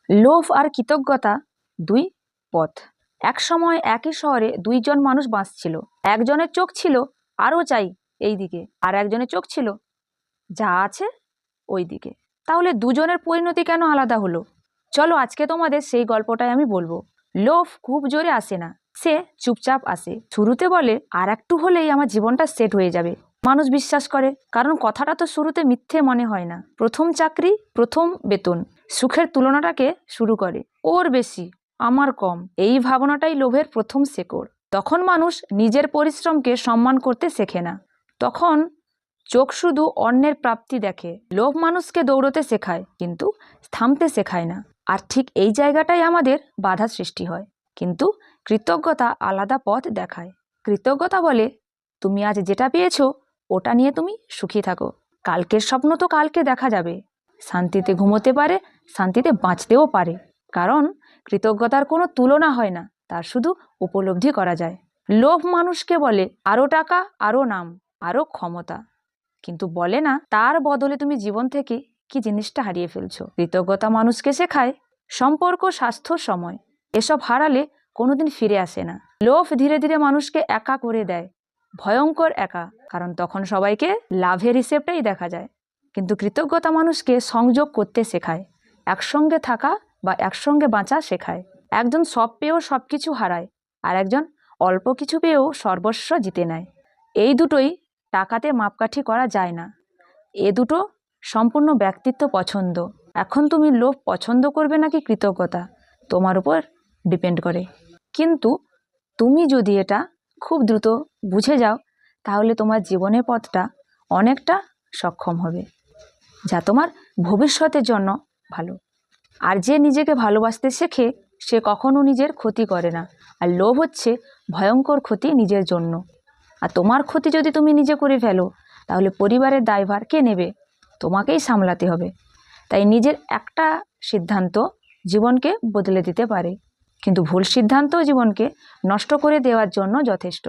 লোভ আর কৃতজ্ঞতা দুই পথ। এক সময় একই শহরে দুইজন মানুষ বাঁচছিল। একজনের চোখ ছিল আরও চাই এই দিকে, আর একজনের চোখ ছিল যা আছে ওই দিকে। তাহলে দুজনের পরিণতি কেন আলাদা হলো? চলো আজকে তোমাদের সেই গল্পটাই আমি বলবো। লোভ খুব জোরে আসে না, সে চুপচাপ আসে। শুরুতে বলে আর একটু হলেই আমার জীবনটা সেট হয়ে যাবে। মানুষ বিশ্বাস করে, কারণ কথাটা তো শুরুতে মিথ্যে মনে হয় না। প্রথম চাকরি, প্রথম বেতন, সুখের তুলনাটাকে শুরু করে। ওর বেশি, আমার কম, এই ভাবনাটাই লোভের প্রথম শেকড়। তখন মানুষ নিজের পরিশ্রমকে সম্মান করতে শেখে না। তখন চোখ শুধু অন্যের প্রাপ্তি দেখে। লোভ মানুষকে দৌড়তে শেখায়, কিন্তু থামতে শেখায় না। আর ঠিক এই জায়গাটাই আমাদের বাধা সৃষ্টি হয়। কিন্তু কৃতজ্ঞতা আলাদা পথ দেখায়। কৃতজ্ঞতা বলে, তুমি আজ যেটা পেয়েছো ওটা নিয়ে তুমি সুখী থাকো। কালকের স্বপ্ন তো কালকে দেখা যাবে। শান্তিতে ঘুমোতে পারে, শান্তিতে বাঁচতেও পারে। কারণ কৃতজ্ঞতার কোনো তুলনা হয় না, তার শুধু উপলব্ধি করা যায়। লোভ মানুষকে বলে আরও টাকা, আরও নাম, আরও ক্ষমতা, কিন্তু বলে না তার বদলে তুমি জীবন থেকে কি জিনিসটা হারিয়ে ফেলছো। কৃতজ্ঞতা মানুষকে শেখায় সম্পর্ক, স্বাস্থ্য, সময়, এসব হারালে কোনোদিন ফিরে আসে না। লোভ ধীরে ধীরে মানুষকে একা করে দেয়, ভয়ঙ্কর একা, কারণ তখন সবাইকে লাভের হিসেবটাই দেখা যায়। কিন্তু কৃতজ্ঞতা মানুষকে সংযোগ করতে শেখায়, একসঙ্গে থাকা বা একসঙ্গে বাঁচা শেখায়। একজন সব পেয়েও সব কিছু হারায়, আর একজন অল্প কিছু পেয়েও সর্বস্ব জিতে নেয়। এই দুটোই টাকাতে মাপকাঠি করা যায় না। এ দুটো সম্পূর্ণ ব্যক্তিত্ব পছন্দ। এখন তুমি লোভ পছন্দ করবে নাকি কৃতজ্ঞতা, তোমার উপর ডিপেন্ড করে। কিন্তু তুমি যদি এটা খুব দ্রুত বুঝে যাও, তাহলে তোমার জীবনের পথটা অনেকটা সক্ষম হবে, যা তোমার ভবিষ্যতের জন্য ভালো। আর যে নিজেকে ভালোবাসতে শেখে সে কখনো নিজের ক্ষতি করে না। আর লোভ হচ্ছে ভয়ঙ্কর ক্ষতি নিজের জন্য। আর তোমার ক্ষতি যদি তুমি নিজে করে ফেলো, তাহলে পরিবারের দায়ভার কে নেবে? তোমাকেই সামলাতে হবে। তাই নিজের একটা সিদ্ধান্ত জীবনকে বদলে দিতে পারে, কিন্তু ভুল সিদ্ধান্তও জীবনকে নষ্ট করে দেওয়ার জন্য যথেষ্ট।